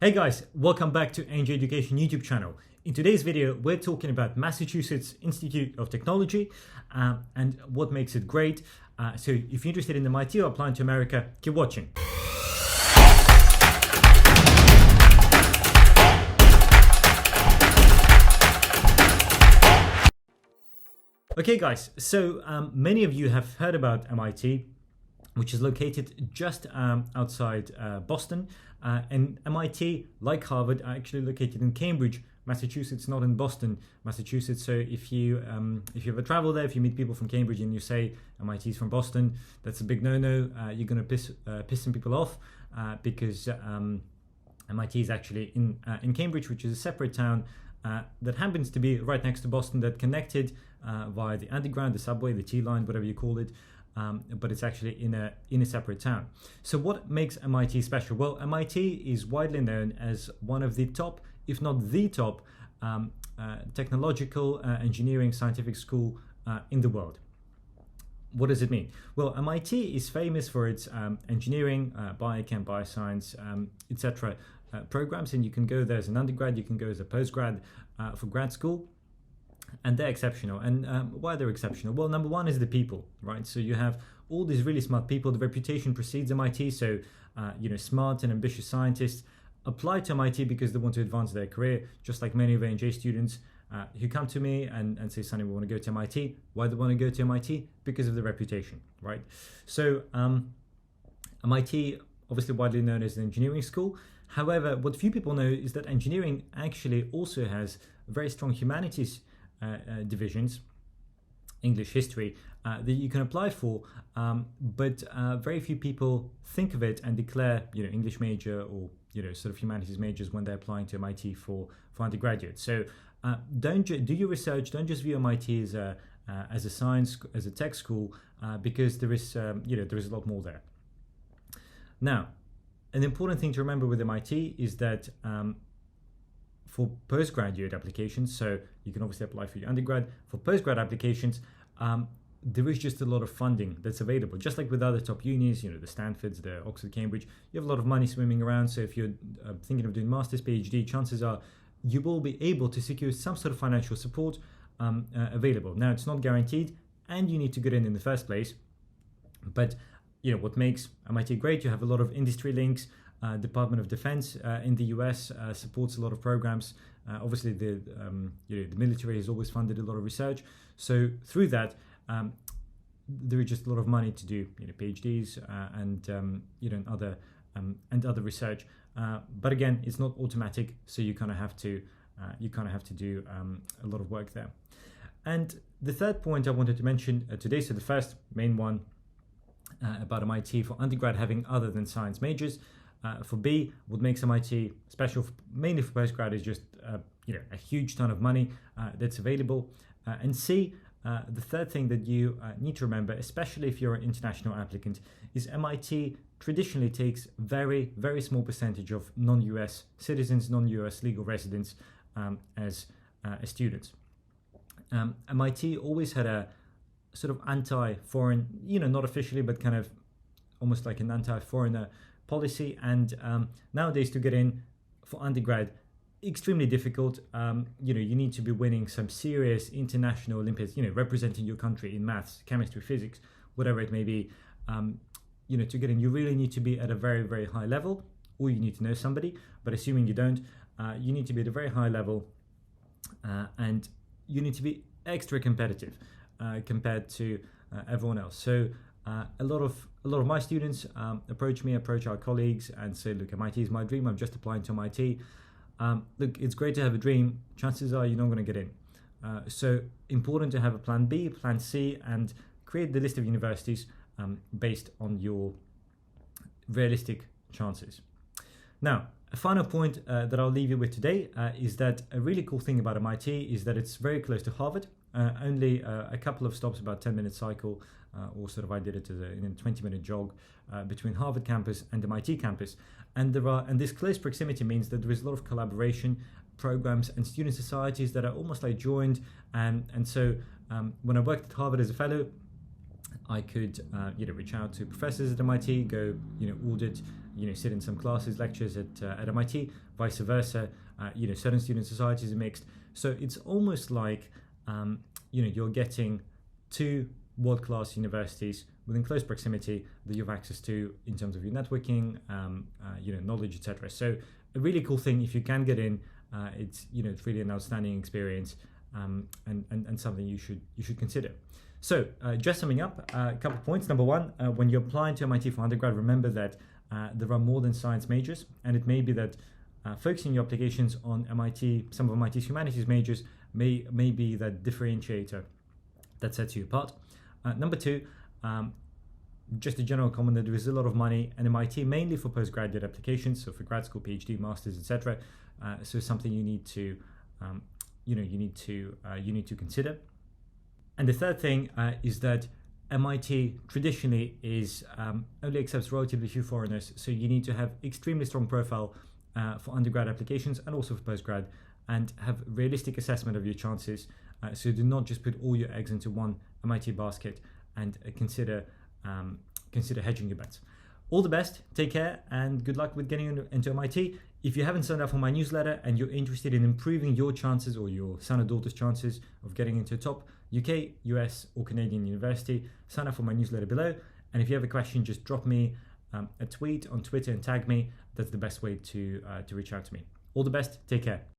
Hey guys, welcome back to Angel Education YouTube channel. In today's video, we're talking about Massachusetts Institute of Technology and what makes it great. So if you're interested in MIT or applying to America, keep watching. Okay guys, so many of you have heard about MIT, which is located just outside Boston. And MIT, like Harvard, are actually located in Cambridge, Massachusetts, not in Boston, Massachusetts. So if you ever travel there, if you meet people from Cambridge and you say MIT is from Boston, that's a big no-no. You're going to piss some people off because MIT is actually in Cambridge, which is a separate town that happens to be right next to Boston, that connected via the underground, the subway, the T-line, whatever you call it. But it's actually in a separate town. So what makes MIT special? Well, MIT is widely known as one of the top, if not the top, technological, engineering, scientific school in the world. What does it mean? Well, MIT is famous for its engineering, biochem, bioscience, etc. Programs, and you can go there as an undergrad, you can go as a postgrad for grad school. And they're exceptional. And why they're exceptional? Well, number one is the people, right? So you have all these really smart people. The reputation precedes MIT. So, smart and ambitious scientists apply to MIT because they want to advance their career, just like many of A&J students who come to me and say, Sonny, we want to go to MIT. Why do they want to go to MIT? Because of the reputation, right? So MIT, obviously widely known as an engineering school. However, what few people know is that engineering actually also has very strong humanities divisions, English, history, that you can apply for, but very few people think of it and declare, English major or sort of humanities majors when they're applying to MIT for undergraduate. So do your research. Don't just view MIT as a science, as a tech school, because there is a lot more there. Now, an important thing to remember with MIT is that for postgraduate applications, so you can obviously apply for your undergrad. For postgrad applications, there is just a lot of funding that's available. Just like with other top unis, the Stanfords, the Oxford, Cambridge, you have a lot of money swimming around. So if you're thinking of doing master's, PhD, chances are you will be able to secure some sort of financial support available. Now, it's not guaranteed, and you need to get in the first place. But what makes MIT great? You have a lot of industry links. Department of Defense in the US supports a lot of programs. Obviously, the military has always funded a lot of research. So through that, there is just a lot of money to do, PhDs and other research. But again, it's not automatic, so you kind of have to do a lot of work there. And the third point I wanted to mention today, so the first main one about MIT for undergrad having other than science majors. For B, what makes MIT special, mainly for postgrad, is just a huge ton of money that's available. And C, the third thing that you need to remember, especially if you're an international applicant, is MIT traditionally takes very, very small percentage of non-US citizens, non-US legal residents as students. MIT always had a sort of anti-foreign, not officially, but kind of almost like an anti-foreigner policy, and nowadays to get in for undergrad, extremely difficult. You need to be winning some serious international Olympiads, representing your country in maths, chemistry, physics, whatever it may be. To get in, you really need to be at a very, very high level, or you need to know somebody, but assuming you don't, you need to be at a very high level, and you need to be extra competitive compared to everyone else. So a lot of my students approach our colleagues and say, look, MIT is my dream. I'm just applying to MIT. Look, it's great to have a dream. Chances are you're not going to get in. So important to have a plan B, plan C, and create the list of universities based on your realistic chances. Now, a final point that I'll leave you with today is that a really cool thing about MIT is that it's very close to Harvard. Only a couple of stops, about 10-minute cycle, or sort of I did it as a 20-minute jog between Harvard campus and MIT campus. And this close proximity means that there is a lot of collaboration, programs, and student societies that are almost like joined. And so when I worked at Harvard as a fellow, I could reach out to professors at MIT, go audit sit in some classes, lectures at MIT, vice versa. Certain student societies are mixed. So it's almost like, you're getting two world-class universities within close proximity that you have access to in terms of your networking, knowledge, etc. So a really cool thing if you can get in. It's really an outstanding experience, and something you should consider. So just summing up, a couple of points. Number one, when you're applying to MIT for undergrad, remember that there are more than science majors, and it may be that focusing your applications on MIT, some of MIT's humanities majors, may be that differentiator that sets you apart. Number two, just a general comment that there is a lot of money at MIT, mainly for postgraduate applications, so for grad school, PhD, masters, etc. So something you need to consider. And the third thing is that MIT traditionally only accepts relatively few foreigners, so you need to have extremely strong profile for undergrad applications and also for postgrad, and have realistic assessment of your chances. So do not just put all your eggs into one MIT basket, and consider hedging your bets. All the best, take care, and good luck with getting into MIT. If you haven't signed up for my newsletter and you're interested in improving your chances or your son or daughter's chances of getting into a top UK, US, or Canadian university, sign up for my newsletter below. And if you have a question, just drop me a tweet on Twitter and tag me. That's the best way to reach out to me. All the best, take care.